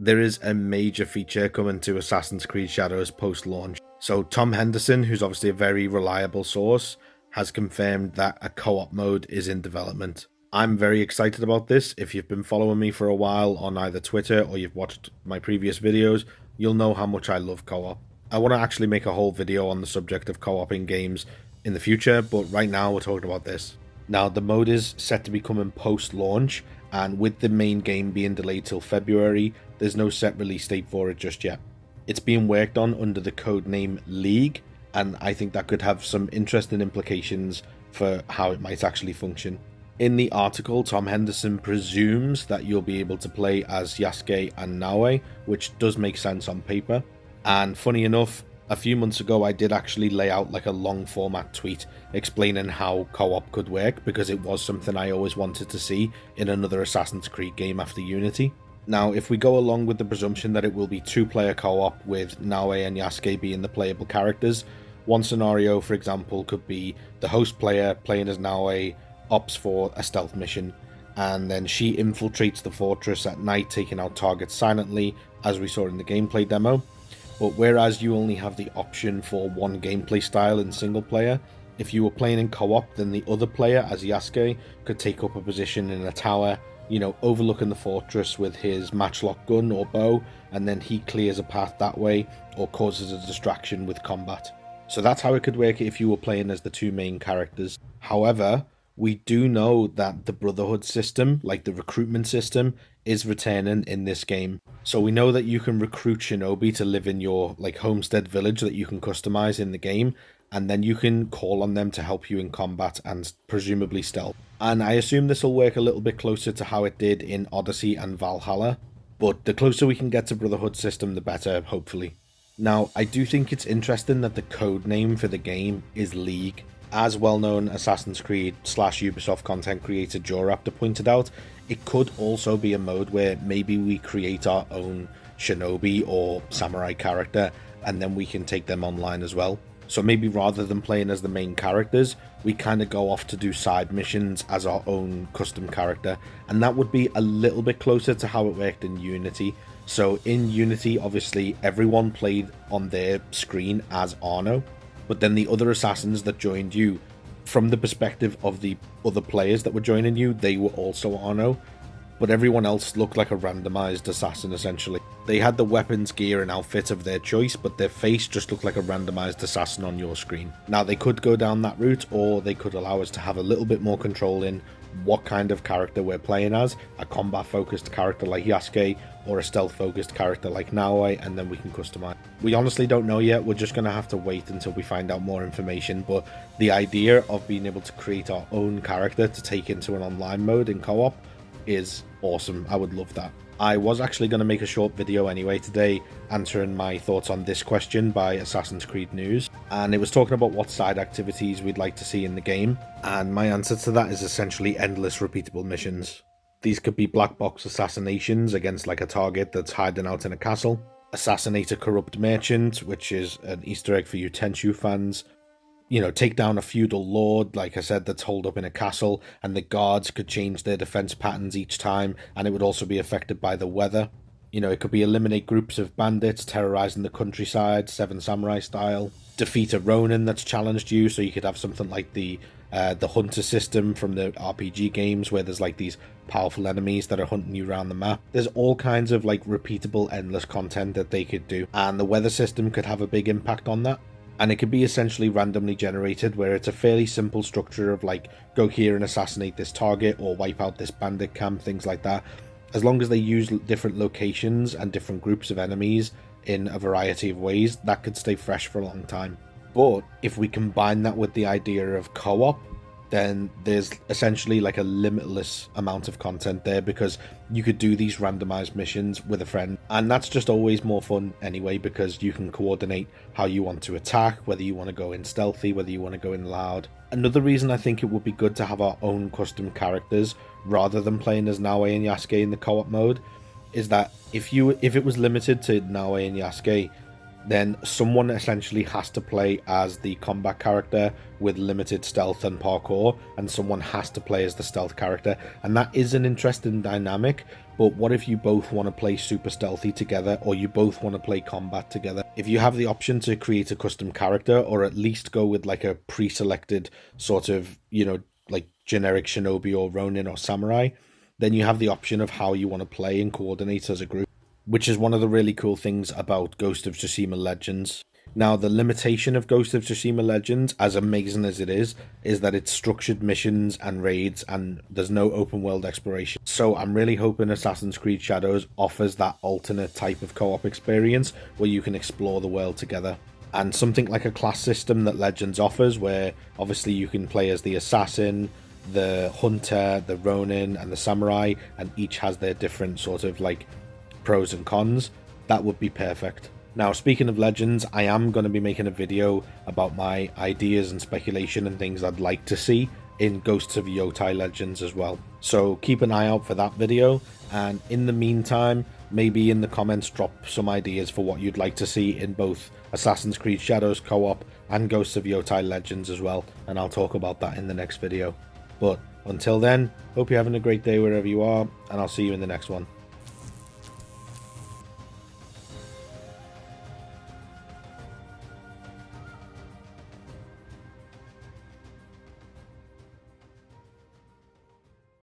there is a major feature coming to Assassin's Creed Shadows post-launch. So Tom Henderson, who's obviously a very reliable source, has confirmed that a co-op mode is in development. I'm very excited about this. If you've been following me for a while on either Twitter or you've watched my previous videos, you'll know how much I love co-op. I want to actually make a whole video on the subject of co-op in games in the future, but right now we're talking about this. Now, the mode is set to be coming post-launch, and with the main game being delayed till February, there's no set release date for it just yet. It's being worked on under the codename League, and I think that could have some interesting implications for how it might actually function. In the article, Tom Henderson presumes that you'll be able to play as Yasuke and Naoe, which does make sense on paper. And funny enough, a few months ago I did actually lay out like a long format tweet explaining how co-op could work, because it was something I always wanted to see in another Assassin's Creed game after Unity. Now, if we go along with the presumption that it will be two-player co-op with Naoe and Yasuke being the playable characters, one scenario, for example, could be the host player playing as Naoe opts for a stealth mission, and then she infiltrates the fortress at night, taking out targets silently, as we saw in the gameplay demo. But whereas you only have the option for one gameplay style in single player, if you were playing in co-op, then the other player, as Yasuke, could take up a position in a tower, overlooking the fortress with his matchlock gun or bow, and then he clears a path that way or causes a distraction with combat. So that's how it could work if you were playing as the two main characters. However, we do know that the Brotherhood system, like the recruitment system, is returning in this game. So we know that you can recruit shinobi to live in your homestead village that you can customize in the game, and then you can call on them to help you in combat and presumably stealth. And I assume this will work a little bit closer to how it did in Odyssey and Valhalla, but the closer we can get to Brotherhood system, the better, hopefully. Now, I do think it's interesting that the code name for the game is League. As well-known Assassin's Creed / Ubisoft content creator JawRaptor pointed out, it could also be a mode where maybe we create our own shinobi or samurai character, and then we can take them online as well. So maybe rather than playing as the main characters, we kind of go off to do side missions as our own custom character, and that would be a little bit closer to how it worked in Unity. So in Unity, obviously, everyone played on their screen as Arno, but then the other assassins that joined you, from the perspective of the other players that were joining you, they were also Arno, but everyone else looked like a randomized assassin essentially. They had the weapons, gear and outfit of their choice, but their face just looked like a randomized assassin on your screen. Now, they could go down that route, or they could allow us to have a little bit more control in what kind of character we're playing as, a combat focused character like Yasuke, or a stealth focused character like Naoe, and then we can customize. We honestly don't know yet, we're just going to have to wait until we find out more information, but the idea of being able to create our own character to take into an online mode in co-op is awesome. I would love that. I was actually going to make a short video anyway today answering my thoughts on this question by Assassin's Creed News, and it was talking about what side activities we'd like to see in the game, and my answer to that is essentially endless repeatable missions. These could be black box assassinations against like a target that's hiding out in a castle, assassinate a corrupt merchant, which is an Easter egg for you Tenchu fans, take down a feudal lord, like I said, that's holed up in a castle, and the guards could change their defense patterns each time, and it would also be affected by the weather. It could be eliminate groups of bandits terrorizing the countryside, Seven Samurai style. Defeat a Ronin that's challenged you, so you could have something like the hunter system from the RPG games, where there's like these powerful enemies that are hunting you around the map. There's all kinds of like repeatable, endless content that they could do, and the weather system could have a big impact on that. And it could be essentially randomly generated, where it's a fairly simple structure of like, go here and assassinate this target, or wipe out this bandit camp, things like that. As long as they use different locations and different groups of enemies in a variety of ways, that could stay fresh for a long time. But if we combine that with the idea of co-op, then there's essentially like a limitless amount of content there, because you could do these randomized missions with a friend, and that's just always more fun anyway, because you can coordinate how you want to attack, whether you want to go in stealthy, whether you want to go in loud. Another reason I think it would be good to have our own custom characters rather than playing as Naoe and Yasuke in the co-op mode is that if it was limited to Naoe and Yasuke, then someone essentially has to play as the combat character with limited stealth and parkour, and someone has to play as the stealth character, and that is an interesting dynamic, But what if you both want to play super stealthy together, or you both want to play combat together? If you have the option to create a custom character, or at least go with like a pre-selected sort of, like generic shinobi or ronin or samurai, then you have the option of how you want to play and coordinate as a group, which is one of the really cool things about Ghost of Tsushima Legends. Now, the limitation of Ghost of Tsushima Legends, as amazing as it is that it's structured missions and raids, and there's no open world exploration. So I'm really hoping Assassin's Creed Shadows offers that alternate type of co-op experience where you can explore the world together. And something like a class system that Legends offers, where obviously you can play as the assassin, the hunter, the ronin, and the samurai, and each has their different sort of like pros and cons. That would be perfect. Now, speaking of Legends, I am going to be making a video about my ideas and speculation and things I'd like to see in Ghosts of Yotai Legends as well. So keep an eye out for that video, and in the meantime, maybe in the comments drop some ideas for what you'd like to see in both Assassin's Creed Shadows co-op and Ghosts of Yotai Legends as well, and I'll talk about that in the next video. But until then, hope you're having a great day wherever you are, and I'll see you in the next one.